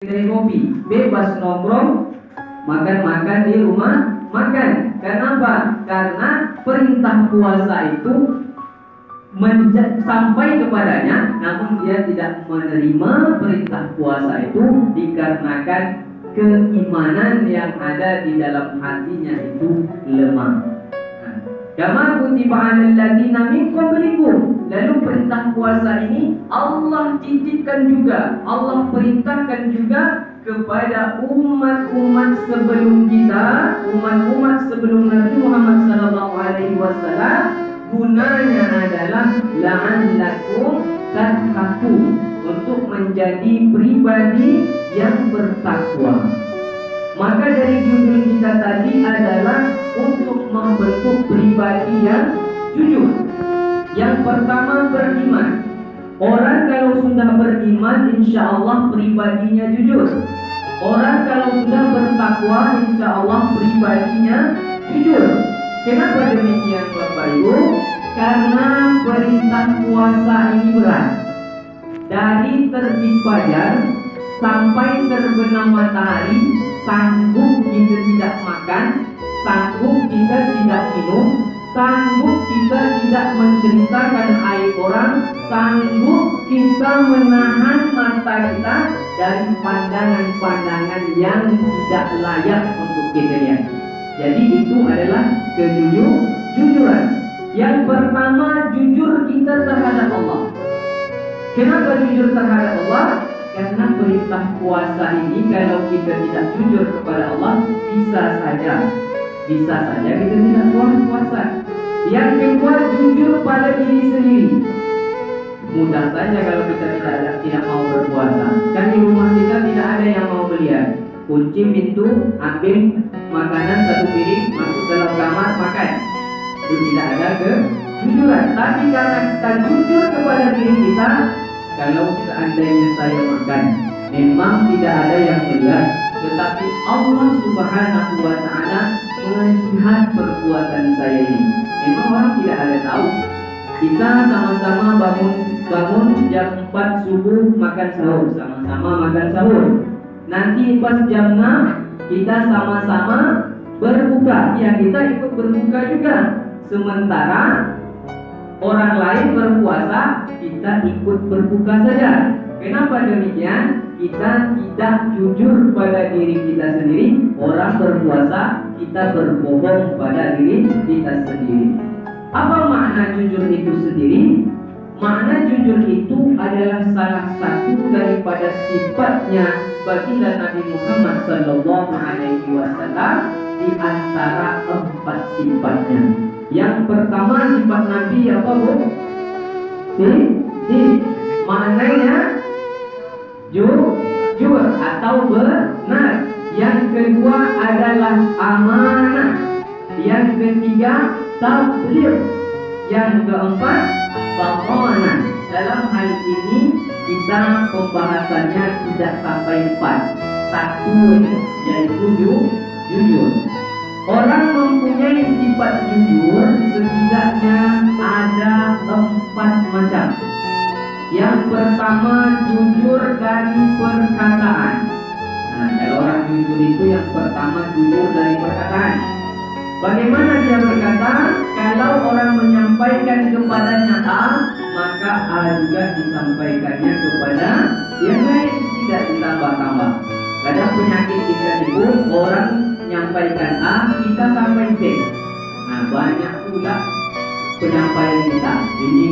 kedai kopi, bebas nongkrong, makan-makan di rumah makan. Kenapa? Karena perintah puasa itu sampai kepadanya, namun dia tidak menerima perintah puasa itu dikarenakan keimanan yang ada di dalam hatinya itu lemah. Kama kutiba 'alal ladzina min qablikum. Lalu perintah puasa ini Allah titipkan juga, Allah perintahkan juga kepada umat-umat sebelum kita, umat-umat sebelum Nabi Muhammad SAW. Gunanya adalah la'allakum tattaqun, untuk menjadi pribadi yang bertakwa. Maka dari judul kita tadi adalah untuk membentuk pribadi yang jujur. Yang pertama, beriman. Orang kalau sudah beriman, insya Allah pribadinya jujur. Orang kalau sudah bertakwa, insya Allah pribadinya jujur. Kenapa demikian Bapak Ibu? Karena perintah puasa ini berat. Dari terbit fajar sampai terbenam matahari, sanggup kita tidak makan, sanggup kita tidak minum, sanggup kita tidak menceritakan aib orang, sanggup kita menahan mata kita dari pandangan-pandangan yang tidak layak untuk kita lihat. Jadi itu adalah kejujuran. Yang pertama, jujur kita terhadap Allah. Kenapa jujur terhadap Allah? Karena perintah puasa ini kalau kita tidak jujur kepada Allah, bisa saja kita tidak puasa. Yang kedua, jujur pada diri sendiri. Mudah saja kalau kita tidak mau berpuasa. Kan di rumah kita tidak ada yang mau belian. Kunci pintu, ambil makanan satu piring, masuk dalam kamar makan. Itu tidak ada kejujuran. Tapi karena kita jujur kepada diri kita, kalau seandainya saya makan, memang tidak ada yang melihat, tetapi Allah Subhanahu wa Ta'ala melihat perbuatan saya ini. Memang orang tidak ada tahu. Kita sama-sama bangun jam 4 subuh makan sahur, sama-sama makan sahur. Nanti pas jam 6 kita sama-sama berbuka. Ya, kita ikut berbuka juga. Sementara orang lain berpuasa, kita ikut berbuka saja. Kenapa demikian? Kita tidak jujur pada diri kita sendiri. Orang berpuasa, kita berbohong pada diri kita sendiri. Apa makna jujur itu sendiri? Makna jujur itu adalah salah satu daripada sifatnya baginda Nabi Muhammad SAW di antara 4 sifatnya. Yang pertama sifat Nabi apa Bu? Maknanya jujur atau benar. Yang kedua adalah amanah. Yang ketiga tabligh. Yang keempat bamanah. Dalam hal ini kita pembahasannya tidak sampai 4. Satu yaitu jujur. Orang mempunyai sifat jujur setidaknya ada 4 macam. Yang pertama, jujur dari perkataan. Nah, kalau orang jujur itu yang pertama jujur dari perkataan. Bagaimana dia berkata? Kalau orang menyampaikan kepadanya A, maka A juga disampaikannya kepada yang lain, tidak ditambah-tambah. Kadang penyakit kita itu orang menyampaikan A, kita sampai Z. Nah, banyak pula penyampaian kita. Ini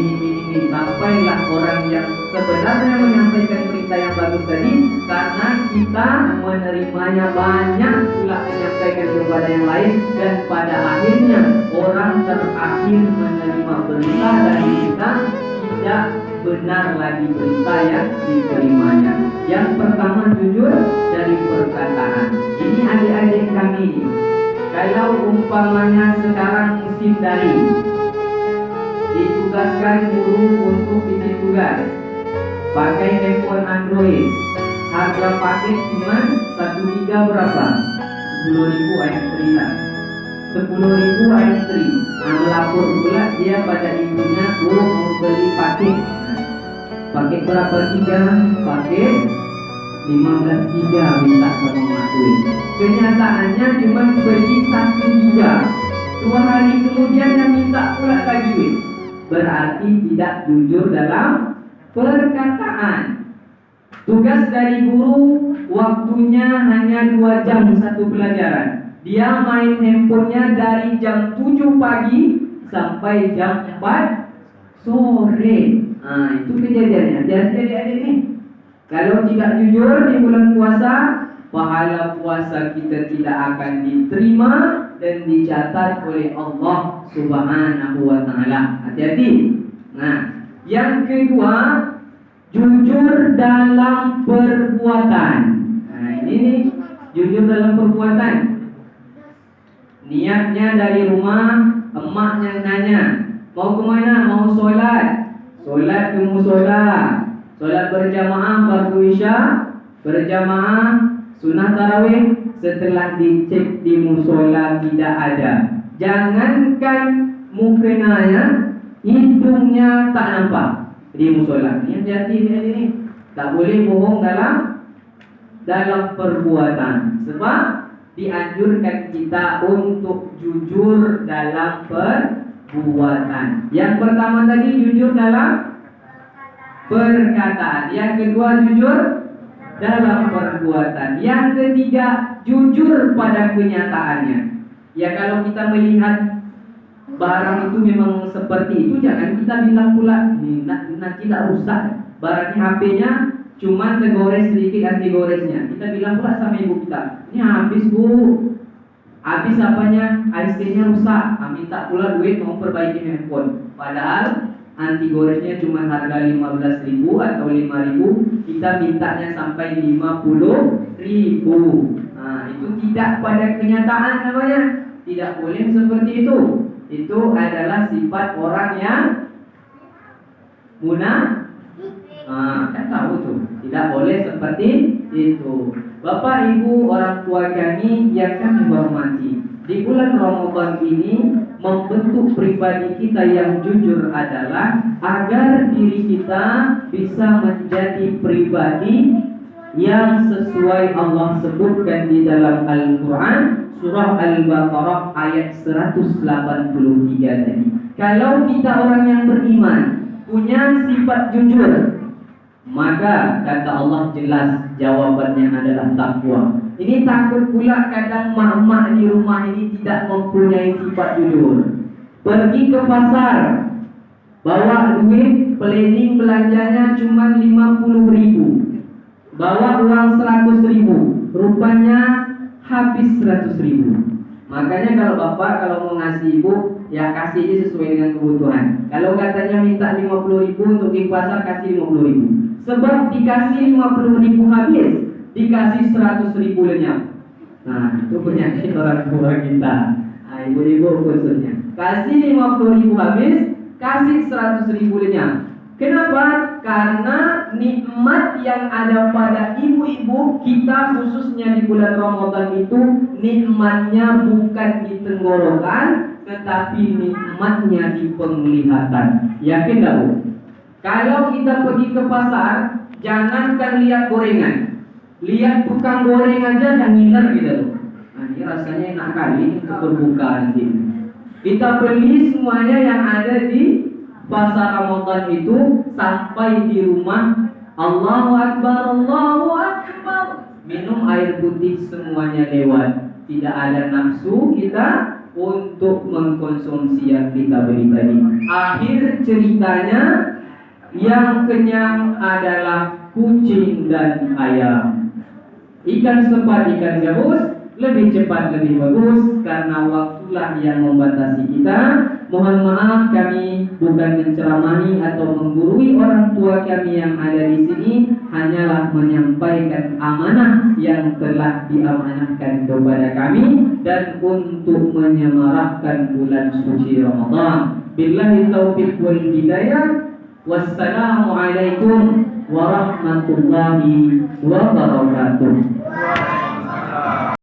sampailah orang yang sebenarnya menyampaikan berita yang bagus tadi, karena kita menerimanya banyak pula menyampaikan kepada yang lain, dan pada akhirnya orang terakhir menerima berita dari kita tidak benar lagi berita yang diterimanya. Yang pertama jujur dari perkataan. Ini adik-adik kami, kalau umpamanya sekarang musim daring, ditugaskan guru untuk bikin tugas pakai handphone Android, harga paket cuma 1 giga berapa? 10.000 MP3 lah. 10.000 MP3. Nah, melapor pula dia pada ibunya, mau beli paket. Paket berapa giga? Paket 15 giga minta sama mak duit. Kenyataannya cuma pergi 1 giga. 2 hari kemudian yang minta pula lagi duit. Berarti tidak jujur dalam perkataan. Tugas dari guru waktunya hanya 2 jam satu pelajaran. Dia main handphonenya dari jam 7 pagi sampai jam 4 sore. Itu kejadiannya. Hati-hati adik-adik nih. Kalau tidak jujur di bulan puasa, pahala puasa kita tidak akan diterima dan dicatat oleh Allah Subhanahu wa taala. Hati-hati. Nah, yang kedua, jujur dalam perbuatan. Nah, ini nih, jujur dalam perbuatan. Niatnya dari rumah, emaknya nanya, mau kemana? Mau sholat. Sholat ke musola. Sholat berjamaah fardu isya, berjamaah sunnah tarawih. Setelah dicek di musola tidak ada. Jangankan mukanya, hidungnya tak nampak di musola. Ini hati-hati ini. Tak boleh bohong dalam perbuatan. Sebab dianjurkan kita untuk jujur dalam perbuatan. Yang pertama tadi jujur dalam perkataan. Yang kedua jujur dalam perbuatan. Yang ketiga jujur pada kenyataannya. Ya, kalau kita melihat barang itu memang seperti itu, jangan kita bilang pula nanti tidak rusak. Barangnya HP-nya cuma tergores sedikit anti goresnya. Kita bilang pula sama ibu kita, ini habis bu, habis apanya, IC-nya rusak. Minta pula duit mau perbaiki handphone. Padahal anti goresnya cuma harga 15.000 atau 5.000, kita mintanya sampai 50.000. Nah, itu tidak pada kenyataan namanya. Tidak boleh seperti itu. Itu adalah sifat orang yang munafik. Kan tahu tuh, tidak boleh seperti itu. Bapak Ibu orang tua kami yang kami hormati, di bulan Ramadan ini membentuk pribadi kita yang jujur adalah agar diri kita bisa menjadi pribadi yang sesuai Allah sebutkan di dalam Al-Quran surah Al-Baqarah ayat 183 tadi. Kalau kita orang yang beriman, punya sifat jujur, maka kata Allah jelas jawabannya adalah takwa. Ini takut pula kadang mak-mak di rumah ini tidak mempunyai sifat jujur. Pergi ke pasar, bawa duit, planning belanjanya cuma 50.000. Bawa uang 100.000, rupanya habis 100.000. Makanya kalau bapak kalau mau ngasih ibu, ya kasih aja sesuai dengan kebutuhan. Kalau katanya minta 50.000 untuk di pasar, kasih 50.000. Sebab dikasih 50.000 habis, dikasih 100.000 lenyap. Nah, itu penyakit orang tua kita. Nah, ibu-ibu khususnya. Kasih 50.000 habis, kasih 100.000 lenyap. Kenapa? Karena nikmat yang ada pada ibu-ibu kita khususnya di bulan Ramadan itu nikmatnya bukan di tenggorokan, tetapi nikmatnya di penglihatan. Yakin tak Bu? Kalau kita pergi ke pasar, jangankan lihat gorengan, lihat tukang goreng aja dan ngiler gitu loh. Nah, ini rasanya enak kali untuk berbuka nanti. Kita beli semuanya yang ada di pasar Ramadan itu, sampai di rumah Allahu Akbar, Allahu Akbar, minum air putih semuanya lewat. Tidak ada nafsu kita untuk mengkonsumsi yang kita beli tadi. Akhir ceritanya yang kenyang adalah kucing dan ayam. Ikan sepat, ikan gabus, lebih cepat lebih bagus, karena waktulah yang membatasi kita. Mohon maaf kami bukan menceramahi atau menggurui orang tua kami yang ada di sini, hanyalah menyampaikan amanah yang telah diamanahkan kepada kami dan untuk menyemarakkan bulan suci Ramadan. Billahi taufiq wal hidayah. Wassalamualaikum warahmatullahi wabarakatuh.